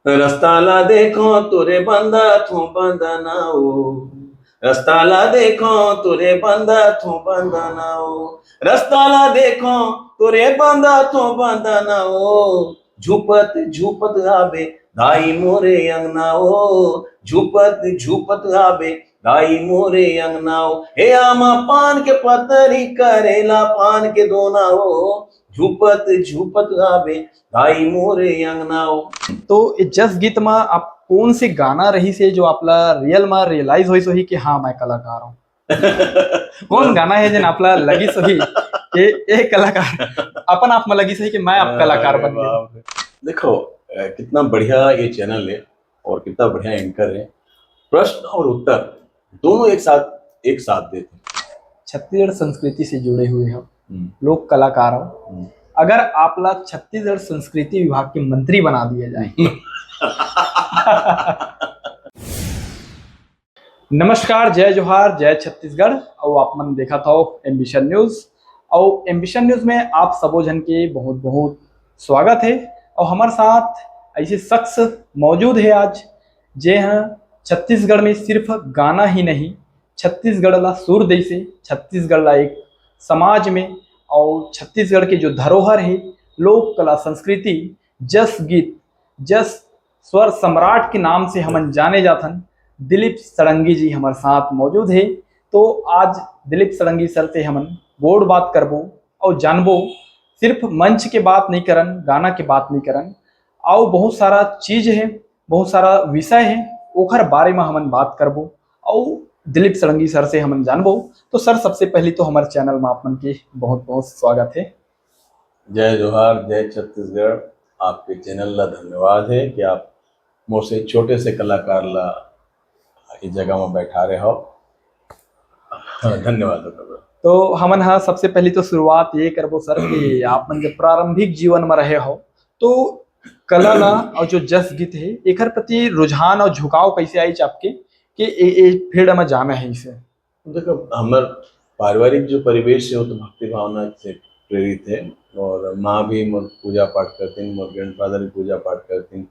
रस्ताला देखो तुरे बंदा थू बंधनाओ, रस्ताला देखो तुरे बंदा थू बंधनाओ, रस्ताला देखो तुरे बंदा थू बंधनाओ, झुपत झुपत आवे धाई मोरे अंगनाओ, झुपत झुपत आवे धाई मोरे अंगनाओ, हे आमा पान के पतरी करेला पान के दोनाओ, झुपत झुपत आवे धाई मोरे अंगनाओ। तो ए जस गीत में आप कौन से गाना रही से जो आपला रियल में रियलाइज होई सोही कि हाँ मैं कलाकार हूँ? कौन गाना है जिन आपला लगी सोही कि ए कलाकार अपन आप में लगी सही कि मैं आप कलाकार बन गया? देखो कितना बढ़िया ये चैनल है और कितना बढ़िया एंकर है। प्रश्न और उत्तर दोनों एक साथ देते हैं। छत्तीसगढ़ संस्कृति से जुड़े हुए हो, लोग कलाकार हो। अगर आपला छत्तीसगढ़ संस्कृति विभाग के मंत्री बना दिया जाए नमस्कार, जय जोहार, जय छत्तीसगढ़। और आप मन देखा था एम्बिशन न्यूज और एम्बिशन न्यूज में आप सबो जन के बहुत बहुत स्वागत है। और हमारे साथ ऐसे शख्स मौजूद है आज जे हाँ छत्तीसगढ़ में सिर्फ गाना ही नहीं, छत्तीसगढ़ ला सुर दे से छत्तीसगढ़ ला एक समाज में और छत्तीसगढ़ के जो धरोहर है लोक कला संस्कृति जस गीत जस स्वर सम्राट के नाम से हम जाने जाथन दिलीप सड़ंगी जी हमारे साथ मौजूद है। तो आज दिलीप सड़ंगी सर से हम बोर्ड बात करबो और जानबो, सिर्फ मंच के बात नहीं करन, गाना के बात नहीं करन, और बहुत सारा चीज है, बहुत सारा विषय है ओखर बारे में हम बात करबो और दिलीप सड़ंगी सर से हम जानबो। तो सर सबसे पहले तो हमारे चैनल में आप मन के बहुत बहुत स्वागत है। जय जोहार, जय छत्तीसगढ़। आपके चैनल ला धन्यवाद है कि आप मोसे छोटे से कलाकार ला इस जगह में बैठा रहे हो। धन्यवाद। तो हमन हाँ सबसे पहले तो शुरुआत ये करबो सर कि आप मन जब प्रारंभिक जीवन में रहे हो तो कला ला और जो जस गीत है एकर प्रति रुझान और झुकाव कैसे आई आपके कि ए फील्ड में जाना है इसे? देखो हमार पारिवारिक जो परिवेश है वो तो भक्ति भावना से प्रेरित है और माँ भी मोर पूजा पाठ करती, मोर ग्रैंडफादर भी पूजा पाठ करती,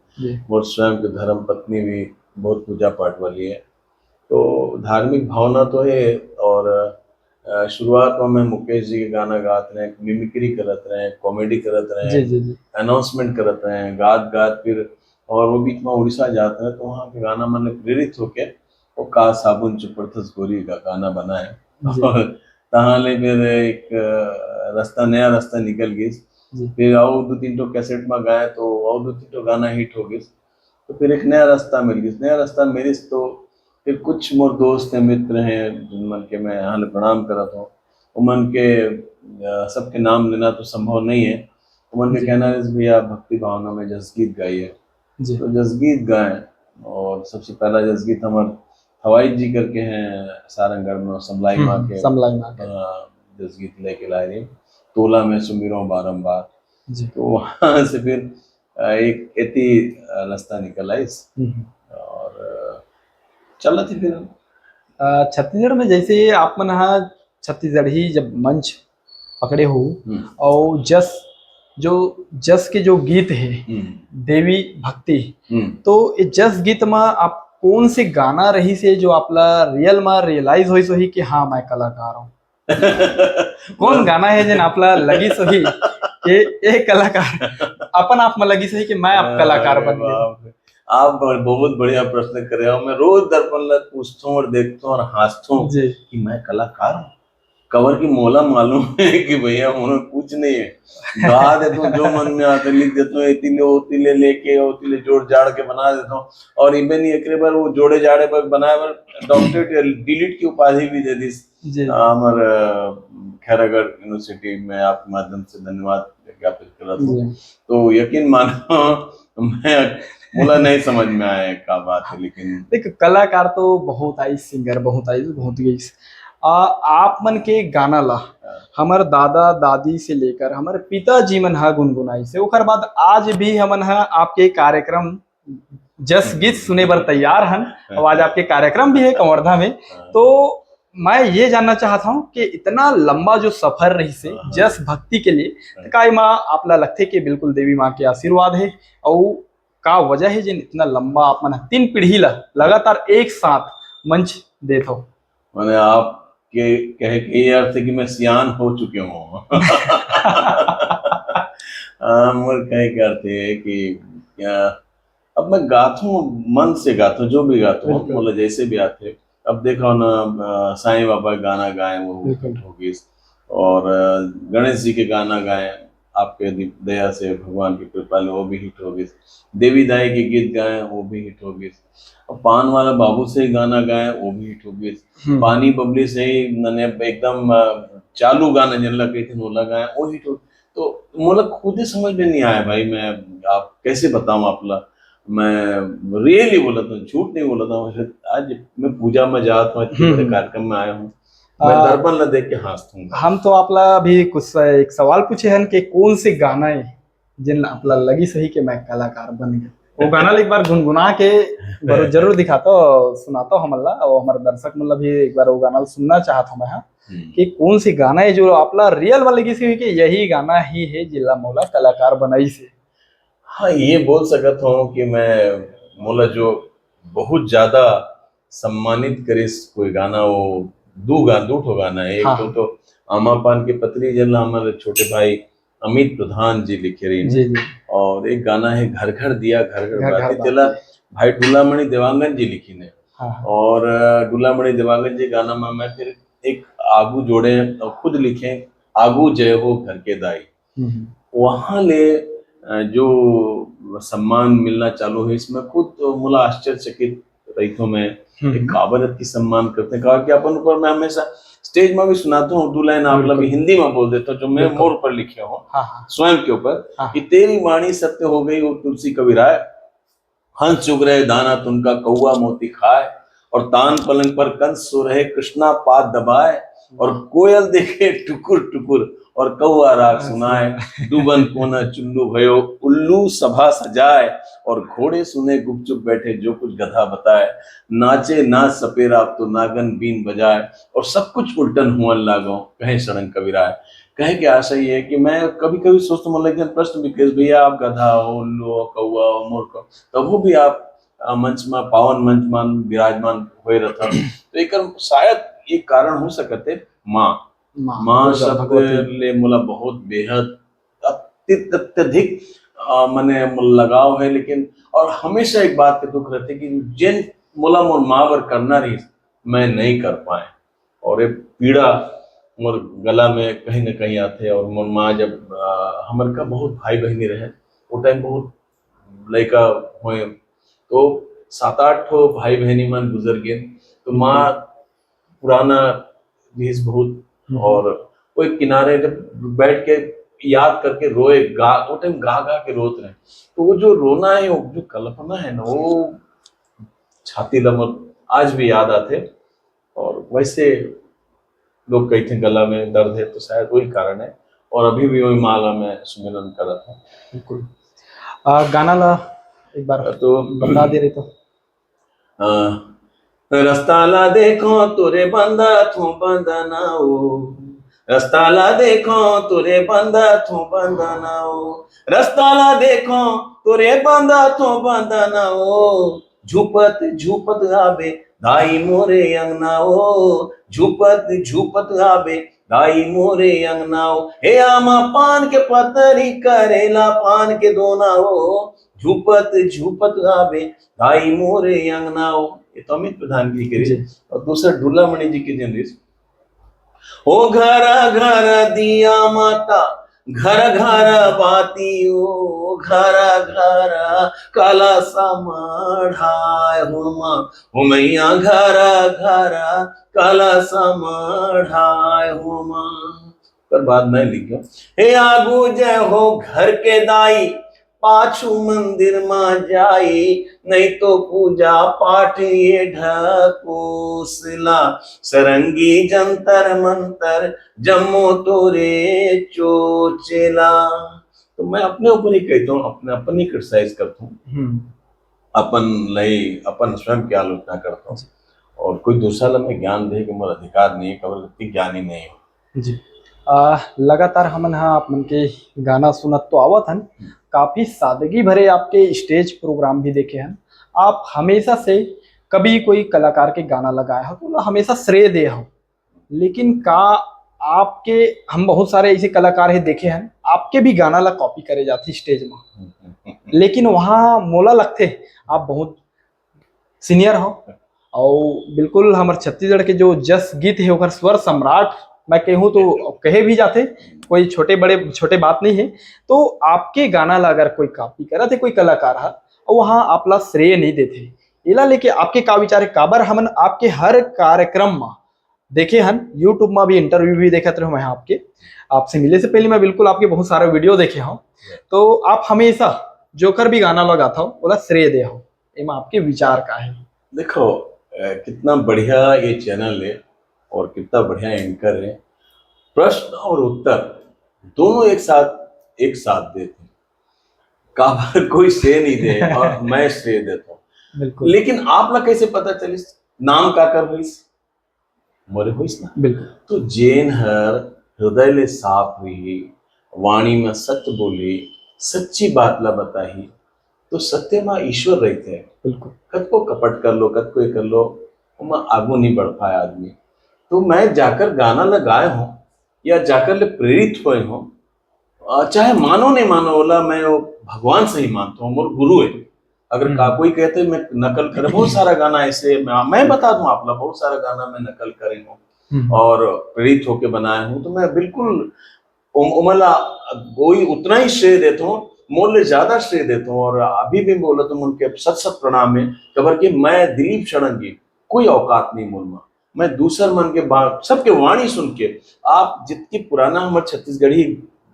मोर स्वयं की धर्म पत्नी भी बहुत पूजा पाठ वाली है। तो धार्मिक भावना तो है और शुरुआत में मैं मुकेश जी के गाना गात रहे, मिमिक्री करत रहे, कॉमेडी करत रहे, अनाउंसमेंट करत रहे, गात फिर और वो बीच में उड़ीसा जाते हैं तो वहाँ के गाना मैंने प्रेरित होके वो का साबुन चुपड़थस गोरी का गाना बनाए और तहाले फिर एक नया रास्ता निकल गई। फिर और दो तीन तो कैसेट में गाए तो और दो तीन तो गाना हिट हो गई। तो फिर एक नया रास्ता मिल गया, नया रास्ता मेरी तो फिर कुछ मोर दोस्त हैं, मित्र हैं जिन मन के मैं हाल प्रणाम करता हूँ। उमन के सबके नाम लेना तो संभव नहीं है। उमन के कहना है भैया भक्ति भावना में जसगीत गाइए, तो जसगीत गाएं। और सबसे पहला जसगीत हमारे हवाई जी करके हैं सारंगढ़ में, समलाई माँ के जसगीत लेके लाए रही, तोला में सुमिरों बारंबार। तो वहाँ से फिर एक एती रास्ता निकल आई और चला थी। फिर छत्तीसगढ़ में जैसे आप मन हाँ छत्तीसगढ़ ही जब मंच पकड़े हो और जस के जो गीत है देवी भक्ति, तो इस जस गीत में आप कौन से गाना रही से जो आपला रियल में रियलाइज होई सोही कि हाँ मैं कलाकार हूँ? कौन गाना है जिन आपला लगी सोही कि ए कलाकार अपन आप में लगी सही कि मैं आप कलाकार बन गया? आप बहुत बढ़िया प्रश्न कर रहे हो। मैं रोज दर्पण ला पूछता हूँ और देखता हूँ और हंसता हूँ कि मैं कलाकार हूँ। कवर की मोला मालूम है कि भैया उन्होंने कुछ नहीं है, गा देता हूँ जो मन में आता लिख देता हूँ, एतिले ओतिले लेके ओतिले जोड़ जाड़ के बना देता हूँ। और इवन एक बार वो जोड़े जाड़े पर बनाए डॉक्टरेट डिलीट की उपाधि भी दे दी हमारे खैरागढ़ यूनिवर्सिटी में। आपके माध्यम से धन्यवाद ज्ञापित कर रहा हूँ। तो यकीन मानो मैं मुला नहीं समझ में आया क्या बात है। लेकिन देख कलाकार तो बहुत आई, सिंगर बहुत आई, बहुत गई। आप मन के गाना ला हमारे दादा दादी से लेकर हमारे पिताजी मन हा गुनगुनाई से ओकर बाद आज भी हमन हा आपके कार्यक्रम जस गीत सुने बर तैयार हन और आज आपके कार्यक्रम भी है कवर्धा में। तो मैं ये जानना चाहता हूँ कि इतना लंबा जो सफर रही से जस भक्ति के लिए का माँ आपला लगते कि बिल्कुल देवी माँ के आशीर्वाद है और का वजह है जिन इतना लंबा आप मन 3 पीढ़ी लगातार एक साथ मंच देत हो? मैंने आप के कहे के ये अर्थ है कि मैं सियान हो चुके हूँ। मोर कहे के अर्थ है कि क्या अब मैं गाता हूँ, मन से गाता हूँ, जो भी गाता हूँ, मतलब जैसे भी आते। अब देखो ना, साईं बाबा का गाना गाए वो हिट हो गई, और गणेश जी के गाना गाए आपके दया से, भगवान की कृपा से वो भी हिट हो गई। देवी दाई के गीत गाए वो भी हिट हो गई। और पान वाला बाबू से गाना गाए वो भी हिट हो गई। पानी बबली से ही मैंने एकदम चालू गाना जन लगे थे वो लगाए वो हिट हो। तो मुझे खुद ही समझ में नहीं आया भाई, मैं आप कैसे बताऊं आपला। मैं रियली बोला था, झूठ नहीं बोला था। आज मैं पूजा में जाता हूँ, इतने बड़े कार्यक्रम में आया हूँ, मैं दर्पण ला देख के हंसता। हम तो आपला अभी कुछ एक सवाल पूछे हन कि कौन से गाना है जिन आपला लगी सही कि मैं कलाकार बन गया, वो गाना एक बार गुनगुना के जरूर दिखाता सुनाता हमला, और हमारे दर्शक मतलब भी एक बार वो गाना सुनना चाहता हूँ मैं। हाँ, कि कौन सी गाना है जो आपला रियल वाले की सी कि यही गाना ही है जिला मौला कलाकार बनाई से? हाँ, ये बोल सकता हूँ कि मैं मोला जो बहुत ज्यादा सम्मानित करिस कोई गाना, वो दो ठो गाना है। एक हाँ, तो आमा पान के पत्री जन हमारे छोटे भाई अमित प्रधान जी लिखे रही जी जी, और एक गाना है घर घर दिया घर घर घर घर बाती बाती। तेला भाई डुलामणि देवांगन जी लिखी ने। हाँ हाँ, और डुलामणि देवांगन जी गाना में मैं फिर एक आगू जोड़े और खुद लिखे, आगू जय हो घर के दाई। वहां ले जो सम्मान मिलना चालू है, इसमें खुद तो मुला आश्चर्यचकित रही हूँ मैं। एक काबरत की सम्मान करते हैं, कहा कि अपन ऊपर मैं हमेशा स्टेज में भी सुनाता हूँ, उर्दू लाइन आप भी हिंदी में बोल देता हूँ, जो मैं मोर पर लिखे हूँ स्वयं के ऊपर, कि तेरी वाणी सत्य हो गई वो तुलसी कबीराय, हंस चुग रहे दाना तुमका कौआ मोती खाए, और तान पलंग पर कंस सो रहे कृष्णा पाद दबाए, और कोयल देखे टुकुर टुकुर और कौआ राग सुनाए, दुबन कोना चुल्लू भयो उल्लू सभा सजाए, और घोड़े सुने गुपचुप बैठे जो कुछ गधा बताए, नाचे नाच सपेरा अब तो नागन बीन बजाए, और सब कुछ उल्टन हुआ लागो कहे सड़न कबीराए। कहे के आशा ये है कि मैं कभी कभी सोचता हूँ, लेकिन प्रश्न भी केस भैया आप गधा हो, उल्लू हो, कौआ हो, मूर्ख हो, तब वो भी आप मंच में पावन मंच में विराजमान हुए रहता। तो एक शायद ये कारण हो सकते माँ शब्द ले मुला बहुत बेहद अत्यधिक मने लगाव है। लेकिन और हमेशा एक बात के दुख रहते कि जिन मुला मोर माँ वर करना रही मैं नहीं कर पाए, और ये पीड़ा मोर गला में कहीं न कहीं आते। और मोर माँ जब हमर का बहुत भाई बहनी रहे, वो टाइम बहुत लड़का हुए, तो 7-8 ठो भाई बहनी मन गुजर गए। तो माँ पुराना चीज बहुत, और वो एक किनारे जब बैठ के याद करके रोए, गा वो टाइम गा गा के रोत रहे। तो वो जो रोना है, वो जो कल्पना है ना, वो छाती लमक आज भी याद आते। और वैसे लोग कही थे गला में दर्द है, तो शायद वही कारण है। और अभी भी वही माला में सुमिरन कर रहा था। बिल्कुल। गाना ला एक बार तो बता दे रही तो रस्ता ला देखो तुरे बंदा थू बंदनाओ, रस्ता ला देखो तुरे बंदा थू बंदनाओ, रस्ता ला देखो तुरे बंदा थू बंदनाओ, झुपत झुपत आवे दाई मोरे अंगनाओ, झुपत झुपत आवे दाई मोरे अंगनाओ, हे आमा पान के पतरी करेला पान के दोनाओ, झुपत झुपत आवे दाई मोरे अंगनाओ। ये तो अमित प्रधान की करी। और दूसरा डुलामणि जी की जनरिस, ओ घर घर दिया माता घर घर बाती, ओ घर घर काला समढ़ाए हो माँ, हो मैया घर घर काला समढ़ाए हो माँ। पर बाद में लिखो, हे आगू जय हो घर के दाई, पाछू मंदिर में जाई, नहीं तो पूजा पाठ ये ढकोसला, सरंगी जंतर मंतर जम्मो तोरे चोचेला। तो मैं अपने ऊपर ही कहता हूँ, अपने अपन ही क्रिटिसाइज करता हूँ, अपन लई अपन स्वयं की आलोचना करता हूँ। और कोई दूसरा मैं ज्ञान दे कि मेरा अधिकार नहीं है, केवल ज्ञानी नहीं हो। जी। लगातार हमन हाँ आप मन के गाना सुनत तो आवत हन, काफी सादगी भरे आपके स्टेज प्रोग्राम भी देखे हैं। आप हमेशा से कभी कोई कलाकार के गाना लगाया हो तो हमेशा श्रेय दे हो, लेकिन का आपके हम बहुत सारे ऐसे कलाकार है देखे हैं आपके भी गाना ला कॉपी करे जाते स्टेज में, लेकिन वहाँ मोला लगते आप बहुत सीनियर हो और बिल्कुल हमारे छत्तीसगढ़ के जो जस गीत है ओकर स्वर सम्राट मैं कहूँ तो कहे भी जाते, कोई छोटे बड़े छोटे बात नहीं है। तो आपके गाना ला अगर कोई कॉपी करा थे कोई कलाकार है और वहाँ आप ला श्रेय नहीं देते, इला लेके आपके का विचार है? काबर हमन आपके हर कार्यक्रम में देखे हन, यूट्यूब में भी इंटरव्यू भी देखते रहो मैं आपके, आपसे मिले से पहले मैं बिल्कुल आपके बहुत सारे वीडियो देखे हूँ, तो आप हमेशा जोकर भी गाना लगाता हो बोला श्रेय दे हो, एमा आपके विचार का है? देखो कितना बढ़िया ये चैनल है और कितना बढ़िया एंकर है, प्रश्न और उत्तर दोनों एक साथ देते हैं, काबर कोई श्रेय नहीं दे और मैं श्रेय देता हूँ। लेकिन आप ला कैसे पता चलिस नाम का कर होइस मोरे होइस ना? बिल्कुल। तो जेन हर हृदय ले साफ हुई, वाणी में सत्य बोली, सच्ची बात ला बताही, तो सत्य में ईश्वर रहते हैं। बिल्कुल। कद को कपट कर लो, कद को ये कर लो, मैं आगू नहीं बढ़ पाया आदमी। तो मैं जाकर गाना लगाए हूँ या जाकर ले प्रेरित हुए हूँ, चाहे मानो नहीं मानो बोला, मैं वो भगवान से ही मानता हूँ, मोर गुरु है। अगर कोई कहते मैं नकल करे, बहुत सारा गाना ऐसे मैं बता दूं आप लोग, बहुत सारा गाना मैं नकल करे हूँ और प्रेरित होके बनाया हूँ, तो मैं बिल्कुल उमला कोई उतना ही श्रेय देता हूँ, मोल ज्यादा श्रेय देता हूँ। और अभी भी बोला तो उनके सत प्रणाम है, खबर कि मैं दिलीप षडंगी कोई औकात नहीं मोलमा, मैं दूसर मन के बात सबके वाणी सुन के, आप जितनी पुराना हमारे छत्तीसगढ़ी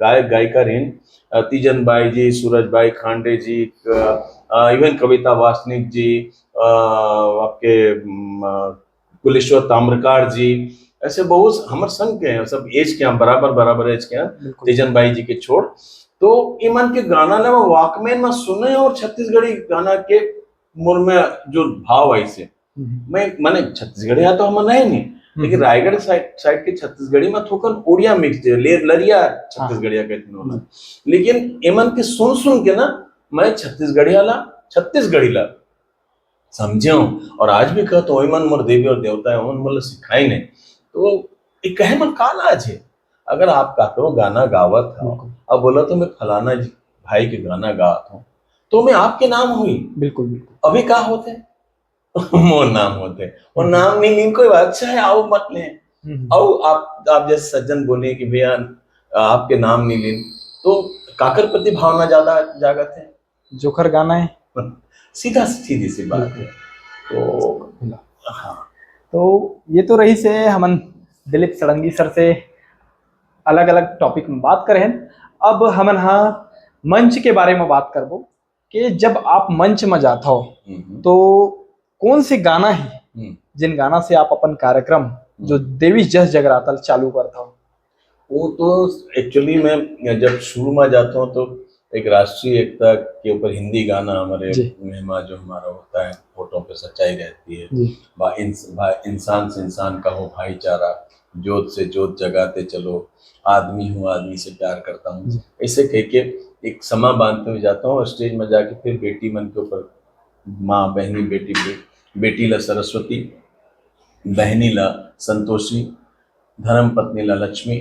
गायक गायिका रेन, तीजन बाई जी, सूरज बाई खांडे जी, इवन कविता वासनिक जी, आपके कुलेश्वर ताम्रकार जी, ऐसे बहुत हमारे संग के हैं, सब एज के हैं, बराबर एज के हैं, तीजन बाई जी के छोड़। तो ईमन के गाना ना वॉकमैन में सुने और छत्तीसगढ़ी गाना के मुर में जो भाव ऐसे मैं माने छत्तीसगढ़ी तो हम नहीं, लेकिन रायगढ़ साइड के छत्तीसगढ़ी में थोकन उड़िया मिक्स लरिया छत्तीसगढ़िया कहते हैं, लेकिन एमन के सुन के ना मैं छत्तीसगढ़ी ला समझे हूँ। और आज भी कहते हो मन मोर देवी और देवता है, मतलब सिखाई नहीं, तो एक कहे मन का लाज है। अगर आप काकरो गाना गावत हो अब बोला तो मैं फलाना जी भाई के गाना गात हूँ, तो मैं आपके नाम हुई बिल्कुल बिल्कुल। अभी का होते मोर नाम होते और नाम नहीं लीन कोई बात, अच्छा है आओ मत ले आओ। आप जैसे सज्जन बोले कि भैया आपके नाम नहीं लीन, तो काकर प्रति भावना ज्यादा जागत है, जोखर गाना है, सीधी सी बात है। तो हाँ, तो ये तो रही से हमन दिलीप षडंगी सर से अलग अलग टॉपिक में बात करें। अब हमन हाँ मंच के बारे में बात करबो कि जब आप मंच में जाता हो तो कौन से गाना है जिन गाना से आप अपन कार्यक्रम जो देवी जस जगराता चालू करता हो? वो तो एक्चुअली मैं जब शुरू में जाता हूँ तो एक राष्ट्रीय एकता के ऊपर हिंदी गाना हमारे महिमा जो हमारा होता है, फोटो पे सच्चाई रहती है, इंसान से इंसान का हो भाईचारा, जोत से जोत जगाते चलो, आदमी हूँ आदमी से प्यार करता हूँ, ऐसे कह के एक समा बांधते हुए जाता हूँ। और स्टेज में जाके फिर बेटी मन के ऊपर माँ बहनी बेटी ला सरस्वती, बहनी ला संतोषी, धर्म पत्नी ला लक्ष्मी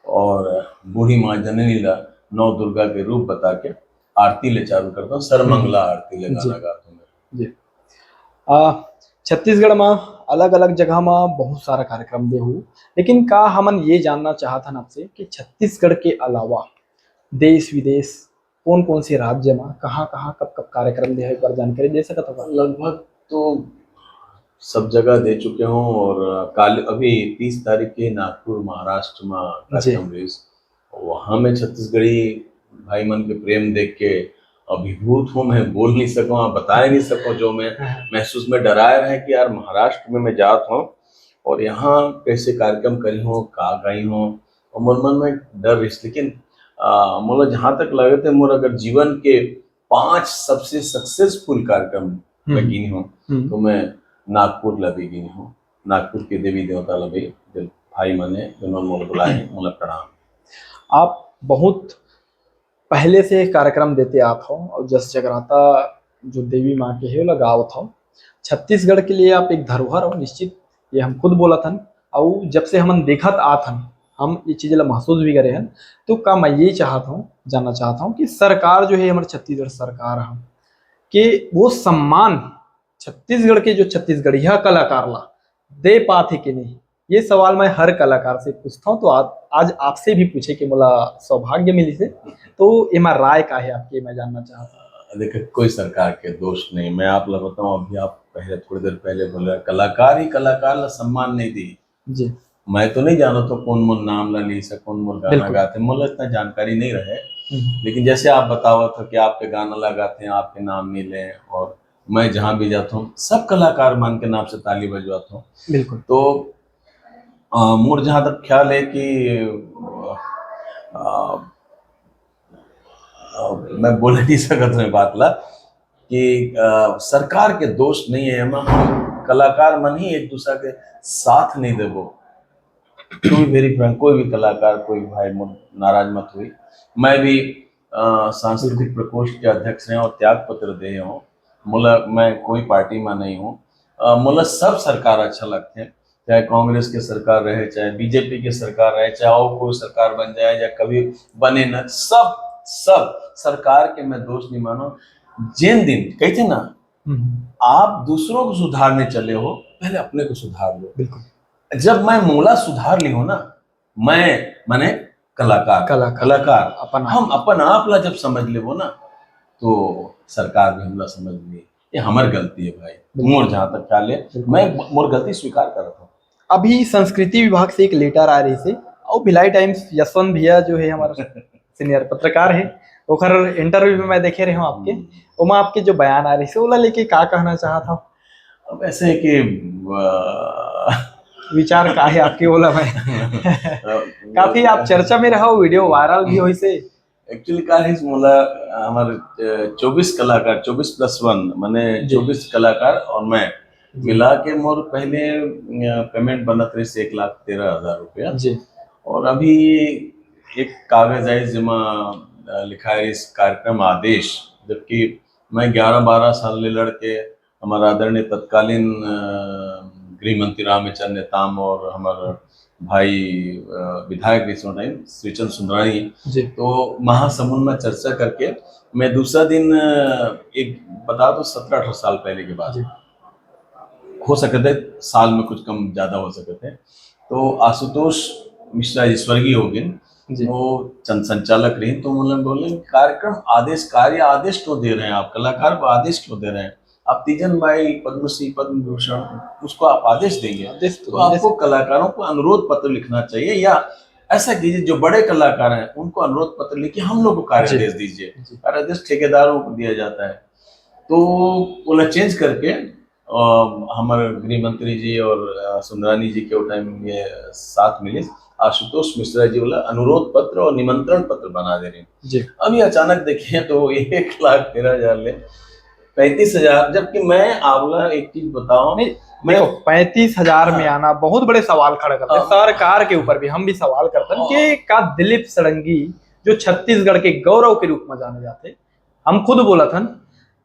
और बूढ़ी माँ जननी ला नौ दुर्गा के रूप बता के आरती ले चालू करता हूँ, सर्वमंगला आरती ले गाना गाता हूँ। छत्तीसगढ़ में अलग अलग जगह में बहुत सारा कार्यक्रम दे हो, लेकिन का हमन ये जानना चाहता ना आपसे कि छत्तीसगढ़ के अलावा देश विदेश कौन कौन से राज्य में कहाँ कहाँ कब कब कार्यक्रम दे, एक बार जानकारी दे सकता होगा? लगभग तो सब जगह दे चुके हूँ और अभी 30 तारीख के नागपुर महाराष्ट्र में कार्यक्रम हुई, वहाँ में छत्तीसगढ़ी भाई मन के प्रेम देख के अभिभूत हूँ। मैं बोल नहीं सकूँ, बता नहीं सकूँ, जो मैं महसूस में डराए रहे कि यार महाराष्ट्र में मैं जाता हूँ और यहाँ कैसे कार्यक्रम करी हूँ, का गई हूँ, और मन में डर रही। लेकिन मतलब जहाँ तक लगे थे मोर अगर जीवन के 5 सबसे सक्सेसफुल कार्यक्रम में गिनी हूँ तो मैं नागपुर लभी गिनी हूँ। नागपुर के देवी देवता लभी भाई मने जिन्होंने मोल बुलाए, मोला प्रणाम। आप बहुत पहले से कार्यक्रम देते आत हो और जस जगराता जो देवी माँ के है लगावत हो। छत्तीसगढ़ के लिए आप एक धरोहर हो निश्चित, ये हम खुद बोला था। और जब से हमन देखत आत हन, हम ये चीज़ ला महसूस भी करे हन। तो का मैं ये चाहता हूँ, जानना चाहता हूँ कि सरकार जो है हमारे छत्तीसगढ़ सरकार है कि वो सम्मान छत्तीसगढ़ के जो छत्तीसगढ़िया कलाकार ला दे पाते कि नहीं। ये सवाल मैं हर कलाकार से पूछता हूँ, तो आज आपसे भी पूछे कि मोला सौभाग्य मिली से, तो एमा राय का है आपकी, मैं जानना चाहता हूँ। देखिए, कोई सरकार के दोष नहीं। मैं आप लोग बताऊं, अभी आप पहले थोड़ी देर पहले बोले कलाकार ही कलाकार ला सम्मान नहीं दी। जी मैं तो नहीं जानो तो कौन मोल नाम ला ली से कौन मोल गाना बिल्कुल। गाते, मोला इतना जानकारी नहीं रहे। लेकिन जैसे आप बताओ था कि आपके गाना लगाते हैं, आपके नाम मिले, और मैं जहाँ भी जाता हूँ सब कलाकार मान के नाम से ताली बजवाता हूँ। बिल्कुल। तो मोर जहाँ तक ख्याल है कि आ, मैं बोल नहीं सकत हूँ बात ला कि सरकार के दोष नहीं है। हम कलाकार मन ही एक दूसरे के साथ नहीं देवो। कोई वेरी फ्रैंक, कोई भी कलाकार, कोई भाई नाराज मत हुई। मैं भी सांस्कृतिक प्रकोष्ठ के अध्यक्ष हैं और त्याग पत्र दे हूँ। मुला मैं कोई पार्टी में नहीं हूँ। मुला सब सरकार अच्छा लगते हैं, चाहे कांग्रेस के सरकार रहे, चाहे बीजेपी के सरकार रहे, चाहे और कोई सरकार बन जाए या कभी बने न, सब सब सरकार के मैं दोष नहीं मानो। जिन दिन कहते ना, आप दूसरों को सुधारने चले हो, पहले अपने को सुधार लो। बिल्कुल। जब मैं मोला सुधार ली हूं ना, मैं माने कलाकार हम अपन आप ला जब समझ ले वो ना, तो सरकार भी हमला समझ ली ये हमार गलती है भाई। मोर जहाँ तक ख्याल है, मैं मोर गलती स्वीकार करता हूँ। अभी संस्कृति विभाग से एक लेटर आ रही थी, और भिलाई टाइम्स यशवंत भैया जो है हमारा सीनियर पत्रकार है, ओखर इंटरव्यू में मैं देखे रहे हूँ आपके, उमा आपके जो बयान आ रही थी ओला लेके का कहना चाहता हूँ। अब ऐसे है कि विचार का है आपके बोला मैं काफी आप चर्चा में रहो, वीडियो वायरल भी हुई से। एक्चुअली का है मोला हमारे 24 कलाकार 24+1 माने 24 कलाकार और मैं मिला के मोर पहले पेमेंट बनत रही 1,13,000 रुपया जी। और अभी एक कागज है जिसमें लिखा है इस कार्यक्रम आदेश, जबकि मैं 11-12 साल ले लड़के हमारा आदरणीय तत्कालीन गृह मंत्री रामेचंद नेताम और हमारा भाई विधायक इस टाइम श्रीचंद सुंदरानी जी, तो महासमुंद में चर्चा करके मैं दूसरा दिन एक बता दो 17-18 साल पहले की बात हो सके थे, साल में कुछ कम ज्यादा हो सके थे। तो आशुतोष मिश्रा जी स्वर्गीय हो गए, वो चंद संचालक रही, तो मतलब बोले कार्यक्रम आदेश कार्य आदेश क्यों दे रहे हैं आप, कलाकार को आदेश क्यों दे रहे हैं आप, तीजन भाई पद्मश्री पद्म भूषण उसको आप आदेश देंगे तो आपको कलाकारों को अनुरोध पत्र लिखना चाहिए, या ऐसा कीजिए जो बड़े कलाकार हैं उनको अनुरोध पत्र लिखिए, हम लोग को कार्यादेश दीजिए। कार्यादेश ठेकेदारों को दिया जाता है। तो बोला चेंज करके हमारे गृह मंत्री जी और सुंदरानी जी के टाइम ये साथ मिले, आशुतोष मिश्रा जी बोला अनुरोध पत्र और निमंत्रण पत्र बना दे रहे हैं। अभी अचानक देखिए तो 1,13,000 ले 35,000, जबकि मैं आवला एक चीज बताऊं, मैं 35,000 में आना बहुत बड़े सवाल खड़ा करते हैं सरकार के ऊपर भी, हम भी सवाल करते हैं कि का दिलीप सड़ंगी जो छत्तीसगढ़ के गौरव के रूप में जाने जाते, हम खुद बोला था,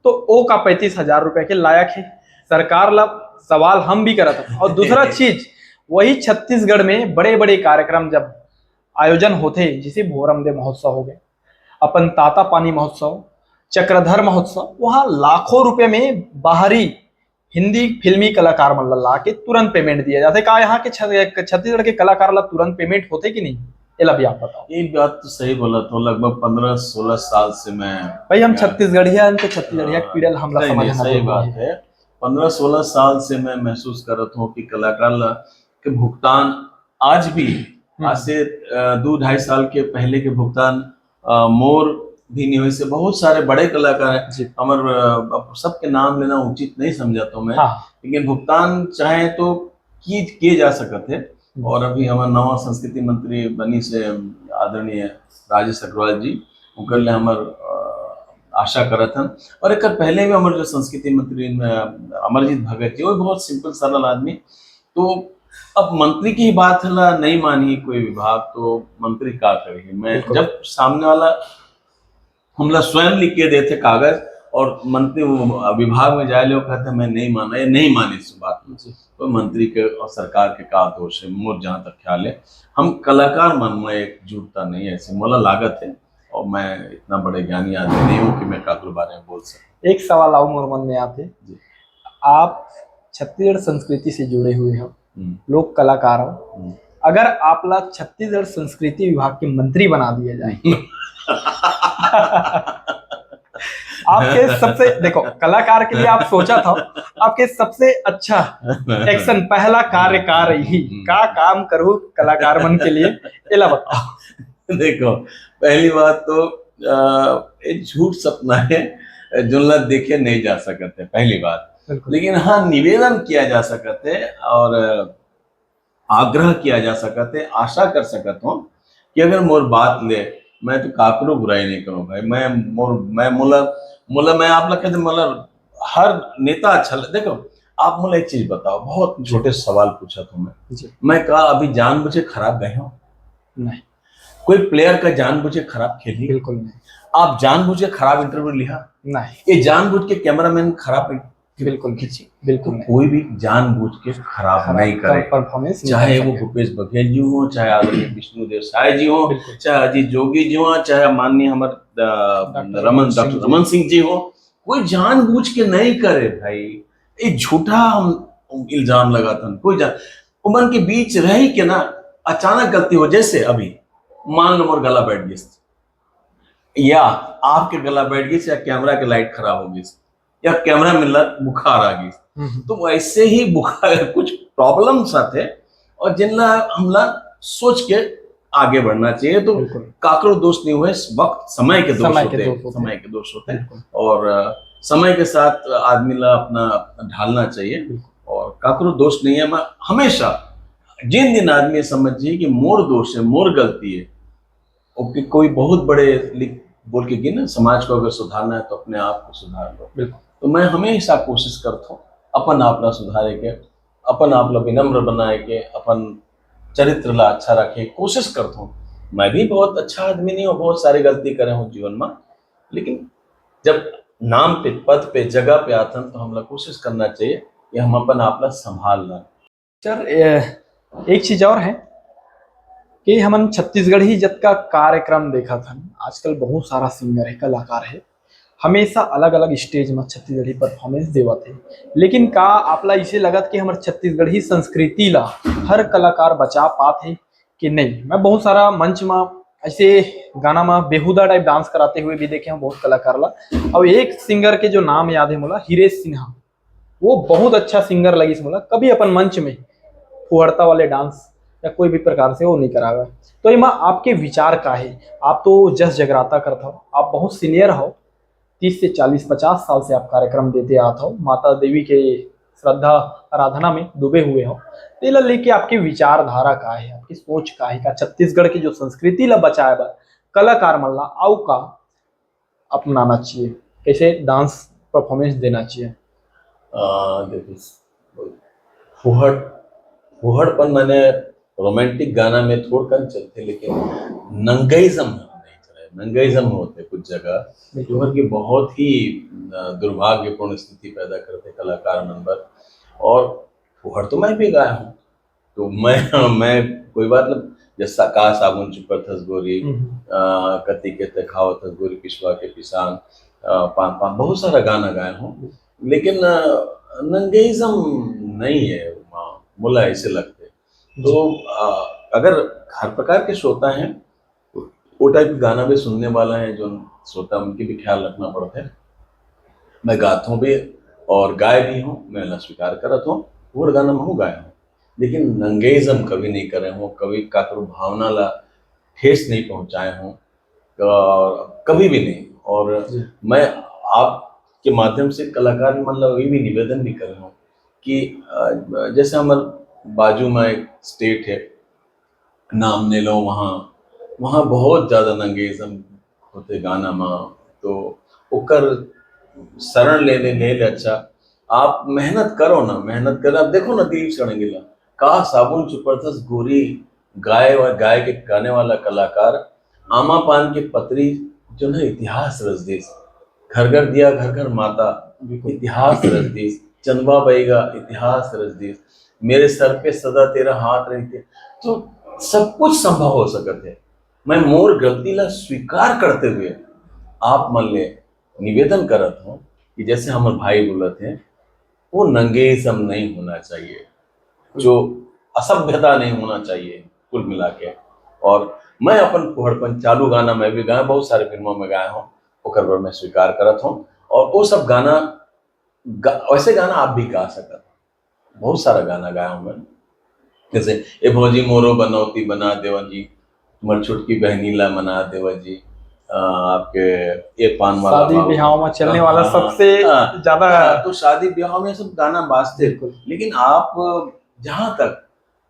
तो ओ का 35,000 रुपए के लायक है सरकार ला, सवाल हम भी करते हैं। और दूसरा चीज, वही छत्तीसगढ़ में बड़े बड़े कार्यक्रम जब आयोजन होते, जैसे भोरमदे महोत्सव हो गए, अपन ताता पानी महोत्सव, चक्रधर महोत्सव, वहां लाखों रुपए में बाहरी हिंदी फिल्मी कलाकार मतलब ला के तुरंत पेमेंट दिया जाता है। का यहाँ के छत्तीसगढ़ के कलाकार ला तुरंत पेमेंट होते कि नहीं, ये भी आप बताओ। ये बात तो सही बोला, तो लगभग 15-16 साल से मैं भाई हम छत्तीसगढ़िया, तो छत्तीसगढ़िया पीड़ल हमला समझना सही बात है। 15-16 साल से मैं महसूस कर रहा हूँ कि कलाकार के भुगतान आज भी, आज से 2-2.5 साल के पहले के भुगतान मोर भी नहीं हुए से बहुत सारे बड़े कलाकार हैं, हमारे सबके नाम लेना उचित नहीं समझाता हूँ मैं, लेकिन भुगतान चाहे तो किए जा सकते थे। और अभी हमारे नवा संस्कृति मंत्री बनी से आदरणीय राजेश अग्रवाल जी उनके हमार आशा करत हन, और एक पहले भी हमारे जो संस्कृति मंत्री अमरजीत भगत जी, वो बहुत सिंपल सरल आदमी। तो अब मंत्री की बात है नहीं मानी कोई विभाग, तो मंत्री क्या करेगी। मैं जब सामने वाला हमला स्वयं लिख के देते कागज, और मंत्री विभाग में जाए लोग कहते मैं नहीं माना, ये नहीं मानी इस बात में। तो मंत्री के और सरकार के का दोष है, मोर जहाँ तक ख्याल है हम कलाकार मन में एकजुटता नहीं है, ऐसे मोला लागत है। और मैं इतना बड़े ज्ञानी आदमी नहीं हूँ कि मैं काकुर बारे में बोल सकूं। एक सवाल आओ मोर मन में आते, आप छत्तीसगढ़ संस्कृति से जुड़े हुए हो, लोग कलाकार हो, अगर आप ला छत्तीसगढ़ संस्कृति विभाग के मंत्री बना दिया जाए आपके सबसे, देखो कलाकार के लिए आप सोचा था, आपके सबसे अच्छा एक्शन, पहला कार्य का रही का काम करूँ कलाकार मन के लिए, एला बताओ। देखो पहली बात तो एक झूठ सपना है जो ला देखे नहीं जा सकते, पहली बात। लेकिन हाँ, निवेदन किया जा सकते और आग्रह किया जा सकते, आशा कर सकता हूँ कि अगर मोर बात ले, मैं तो काकरो बुराई नहीं करूँ भाई। मैं मोला मैं आप लोग कहते मोला हर नेता अच्छा देखो, आप मोला एक चीज बताओ, बहुत छोटे सवाल पूछा तो मैं कहा अभी जानबूझे खराब गए हो? नहीं। कोई प्लेयर का जानबूझे खराब खेली? बिल्कुल नहीं। आप जानबूझे खराब इंटरव्यू लिया? नहीं। ये जानबूझ के कैमरामैन खराब बिल्कुल खींची? बिल्कुल नहीं। कोई भी जानबूझ के खराब नहीं करे परफॉर्मेंस, चाहे वो भूपेश बघेल जी हो, चाहे आदरणीय विष्णुदेव साय जी हो, चाहे अजीत जोगी जी हो, चाहे माननीय हमारे डॉक्टर रमन सिंह जी हो, कोई जानबूझ के नहीं करे भाई। ये झूठा हम इल्जाम लगाता हूँ, कोई उमन के बीच रह के ना अचानक गलती हो, जैसे अभी मान लो मोर गला बैठ गई, या आपके गला बैठ गई, या कैमरा की लाइट खराब हो गई, या कैमरा में बुखार आ गई, तो ऐसे ही बुखार कुछ प्रॉब्लम्स आते और जिनला हमला सोच के आगे बढ़ना चाहिए। तो काकरो दोष नहीं हुए, वक्त समय के दोष होते हैं और समय के साथ आदमी ला अपना ढालना चाहिए और काकरो दोष नहीं है। मैं हमेशा जिन दिन आदमी समझिए कि मोर दोष है, मोर गलती है, ओके, कोई बहुत बड़े लिख बोल के ना समाज को अगर सुधारना है तो अपने आप को सुधार लो। तो मैं हमेशा कोशिश करता हूँ अपन आप ला सुधारे के, अपन आप ला विनम्र बनाए के, अपन चरित्र ला अच्छा रखे, कोशिश करता हूँ। मैं भी बहुत अच्छा आदमी नहीं हूँ, बहुत सारी गलती करे हूँ जीवन में, लेकिन जब नाम पे, पद पे, जगह पे आते हैं तो हम लोग कोशिश करना चाहिए कि हम अपन आप ला संभाल लें। सर एक चीज और है कि हमन छत्तीसगढ़ ही जब का कार्यक्रम देखा था, आजकल बहुत सारा सिंगर है, कलाकार है, हमेशा अलग अलग स्टेज में छत्तीसगढ़ी परफॉर्मेंस देवत है, लेकिन का आपला इसे लगत कि हमारे छत्तीसगढ़ी संस्कृति ला हर कलाकार बचा पाते है कि नहीं? मैं बहुत सारा मंच में ऐसे गाना में बेहुदा टाइप डांस कराते हुए भी देखे हैं बहुत कलाकार ला। और एक सिंगर के जो नाम याद है मोला, हिरेश सिन्हा, वो बहुत अच्छा सिंगर लगी मोला। कभी अपन मंच में फुहड़ता वाले डांस या कोई भी प्रकार से वो नहीं करावा। तो इमा आपके विचार का है? आप तो जस जगराता करता हो, आप बहुत सीनियर हो, 30 से 40 50 साल से आप कार्यक्रम देते आते हो, माता देवी के श्रद्धा आराधना में डूबे हुए हो, तो लेके आपकी विचारधारा का है, आपकी सोच का है का छत्तीसगढ़ की जो संस्कृति ला बचाए बा कलाकार मन ला आउ का अपनाना चाहिए, कैसे डांस परफॉर्मेंस देना चाहिए? देखिए फुहड़पन मैंने रोमांटिक गाना में थोड़ा कम चलते, लेकिन नंगाइज्म नहीं चला। नंगाइज्म होते कुछ जगह जो कि बहुत ही दुर्भाग्यपूर्ण स्थिति पैदा करते कलाकार नंबर। और फुहड़ तो मैं भी गाया हूँ, तो मैं कोई बात नहीं, जैसा का साबुन चुपर थस गोरी, कति के तखाव थस गोरी, पिछवा के पिसान, पान पान, बहुत सारा गाना गाया हूँ, लेकिन नंगेइज्म नहीं है मुला ऐसे लगते। तो अगर हर प्रकार के श्रोता हैं, वो टाइप के गाना भी सुनने वाला है जो श्रोता, उनकी भी ख्याल रखना पड़ता है। मैं गाता हूँ भी और गाय भी हूँ, मैं ला स्वीकार करता हूँ, वो गाना मैं गाया हूँ, लेकिन नंगेइज्म कभी नहीं करे हूँ, कभी काकरो भावना ला ठेस नहीं पहुँचाए हूँ, कभी भी नहीं। और मैं आपके माध्यम से कलाकार मतलब ये भी निवेदन भी कर रहा हूँ कि जैसे हमारे बाजू में एक स्टेट है, नाम ले लो, वहाँ बहुत ज़्यादा नंगेइज्म होते गाना में, तो ओकर शरण लेने ले अच्छा आप मेहनत करो ना, मेहनत करो। आप देखो ना दिलीप सड़ंगिला, का साबुन चुपरथस गोरी, गाय के गाने वाला कलाकार, आमा पान के पतरी जो ना इतिहास रच दीस, घर घर दिया घर घर माता, इतिहास रच दीस, चंदवा बहेगा इतिहास रच दीस, मेरे सर पे सदा तेरा हाथ रहते, तो सब कुछ संभव हो सकते है। मैं मोर गलती ला स्वीकार करते हुए आप मन ले निवेदन करत हूँ कि जैसे हमारे भाई बोलत हैं, वो नंगेसम नहीं होना चाहिए, जो असभ्यता नहीं होना चाहिए कुल मिला के। और मैं अपन कुहड़पन चालू गाना मैं भी गाया, बहुत सारे फिल्मों में गाया हूँ, ओकर पर मैं स्वीकार करत हूँ। और वो सब गाना वैसे गाना आप भी गा सकत, बहुत सारा गाना गाया हूँ मैं, जैसे ए भौजी मोरो बनौती बना देवा जी, तुम्हारी छुटकी बहनी ला मना देवा जी, आपके ये पान वाला शादी बाबू, ब्याह में चलने वाला हाँ, सबसे हाँ, ज्यादा। हाँ, तो शादी ब्याह में सब गाना बाजते, बिल्कुल। लेकिन आप जहां तक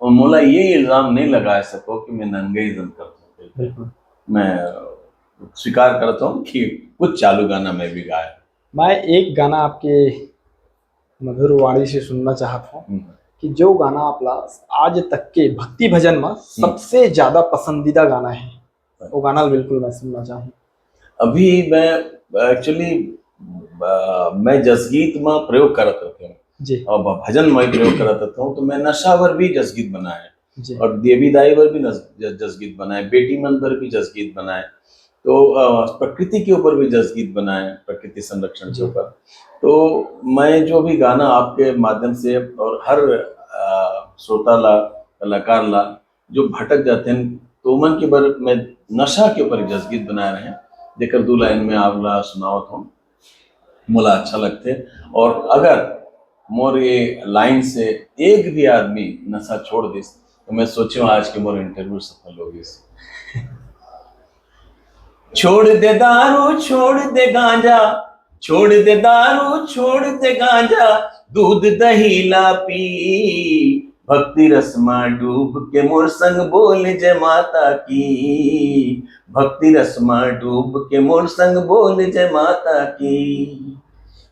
मोला ये इल्जाम नहीं लगा सको कि मैं नंगेइज्म करता हूँ, बिल्कुल मैं स्वीकार करता हूँ कि कुछ चालू गाना मैं भी गाया। मैं एक गाना आपके मधुर वाणी से सुनना चाहता हूँ कि जो गाना आपला आज तक के भक्ति भजन में सबसे ज्यादा पसंदीदा गाना है, वो गाना बिल्कुल मैं सुनना चाहूँ। अभी मैं एक्चुअली मैं जसगीत में प्रयोग करत रहता हूँ जी और भजन में प्रयोग करत रहता हूँ, तो मैं नशावर भी जसगीत बनाए जी और देवी दाई पर भी जसगीत बनाए, बेटी मन पर भी जसगीत बनाए, तो प्रकृति के ऊपर भी जसगीत बनाए, प्रकृति संरक्षण के ऊपर। तो मैं जो भी गाना आपके माध्यम से और हर श्रोता ला कलाकार ला जो भटक जाते हैं, तो मन के बर मैं नशा के ऊपर जसगीत बनाए रहे हैं, जेकर दो लाइन में आवला सुनावत हूँ, मोला अच्छा लगते। और अगर मोर ये लाइन से एक भी आदमी नशा छोड़ दिस, तो मैं सोचूं आज के मोर इंटरव्यू सफल होगी। छोड़ दे दारू छोड़ दे गांजा, छोड़ दे दारू छोड़ दे गांजा, दूध दही ला पी, भक्ति रसमा डूब के मोर संग बोल जय माता की, भक्ति रसमा डूब के मोर संग बोल जय माता की।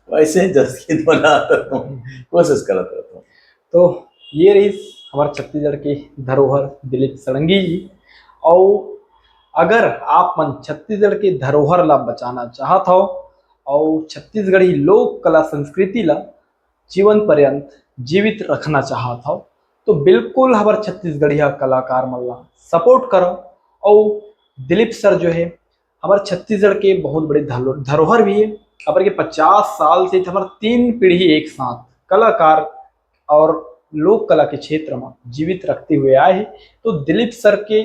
वैसे जसगीत बनाता हूँ, कोशिश करता रहता हूँ। तो ये रही हमारे छत्तीसगढ़ की धरोहर दिलीप षडंगी जी। और अगर आप मन छत्तीसगढ़ की धरोहर ला बचाना चाहत हो और छत्तीसगढ़ी लोक कला संस्कृति ला जीवन पर्यंत जीवित रखना चाहत हो, तो बिल्कुल हमारे छत्तीसगढ़िया कलाकार मन ला सपोर्ट करो। और दिलीप सर जो है हमारे छत्तीसगढ़ के बहुत बड़े धरोहर भी है। खबर के 50 साल से हमारे 3 पीढ़ी एक साथ कलाकार और लोक कला के क्षेत्र में जीवित रखते हुए आए हैं। तो दिलीप सर के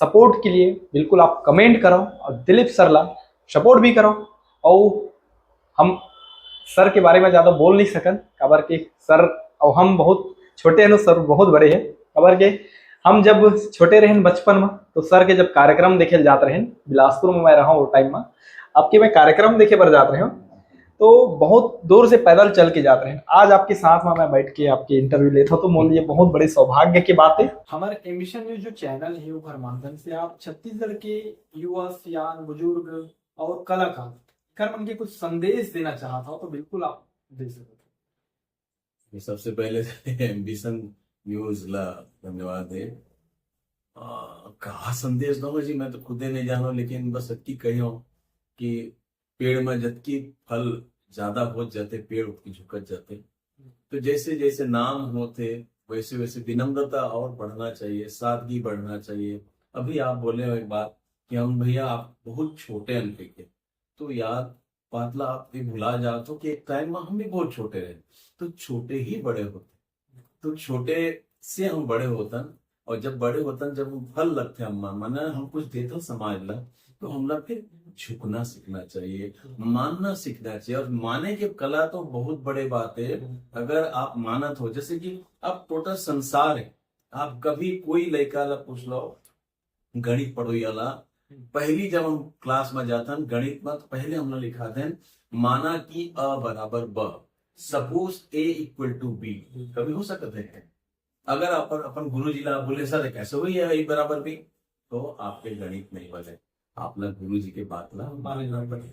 सपोर्ट के लिए बिल्कुल आप कमेंट करो और दिलीप सर ला सपोर्ट भी करो। और हम सर के बारे में ज़्यादा बोल नहीं सकन, खबर के सर और हम बहुत छोटे हैं, सर बहुत बड़े हैं। खबर के हम जब छोटे रहे बचपन में, तो सर के जब कार्यक्रम देखे जाते रहे, बिलासपुर में मैं रहा हूँ वो टाइम में, आपके मैं कार्यक्रम देखे पर जाते रहे, तो बहुत दूर से पैदल चल के जाते हैं। आज आपके साथ में मैं बैठ के आपके इंटरव्यू लेता हूँ, तो मोल ये बहुत बड़े सौभाग्य की बात है। हमारे एम्बिशन न्यूज जो चैनल है वो माध्यम से आप छत्तीसगढ़ के युवा सियान बुजुर्ग और कलाकार कर मन के कुछ संदेश देना चाहता हो, तो बिल्कुल आप दे सकते हो। सबसे पहले एम्बिशन न्यूज ला धन्यवाद है। कहा संदेश दूंगा जी, मैं तो खुद ही नहीं जानो, लेकिन बस अति कहियो कि पेड़ में जबकि फल ज्यादा हो जाते, पेड़ उठकी झुकत जाते, तो जैसे जैसे नाम होते वैसे वैसे विनम्रता और बढ़ना चाहिए, सादगी बढ़ना चाहिए। अभी आप बोले हो एक बात कि हम भैया आप बहुत छोटे अंक के, तो याद पातला आप भी भुला जाते हो कि एक टाइम में हम भी बहुत छोटे रहे, तो छोटे ही बड़े होते, तो छोटे से हम बड़े होतन, और जब बड़े होतन जब हम फल लगते हम माना हम कुछ देते समाज ला, तो हमला फिर झुकना सीखना चाहिए, मानना सीखना चाहिए। और माने की कला तो बहुत बड़े बात है। अगर आप मानत हो, जैसे कि आप टोटल संसार है, आप कभी कोई लड़का ला पूछ लो गणित पढ़ोला, पहली जब हम क्लास में जाता गणित में, तो पहले हमने लिखा था माना कि अ बराबर ब, suppose A equal to B, कभी हो सकता है। अगर अपन गुरु जी ला बोले सर कैसे हुई है ए बराबर बी, तो आपके गणित नहीं बने, आप ना गुरु जी के बात ला माने ना बने।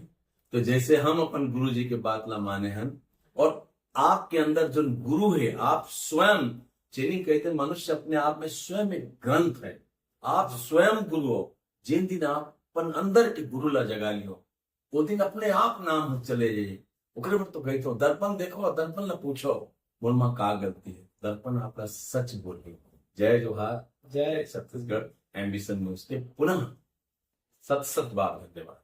तो जैसे हम अपन गुरु जी के बात ला माने हैं, और आपके अंदर जो गुरु है, आप स्वयं चेनी कहते मनुष्य अपने आप में स्वयं एक ग्रंथ है, आप स्वयं गुरु हो। जिन दिन आप अपन अंदर के गुरु ला जगा लियो, वो दिन अपने आप नाम चले जाइए। ओकरे पर तो कही तो दर्पण देखो, दर्पण ला पूछो बोल मां का गलती है, दर्पन आपका सच बोली। जय जोहार, जय छत्तीसगढ़। एम्बिशन न्यूज के पुनः सत सत बार धन्यवाद।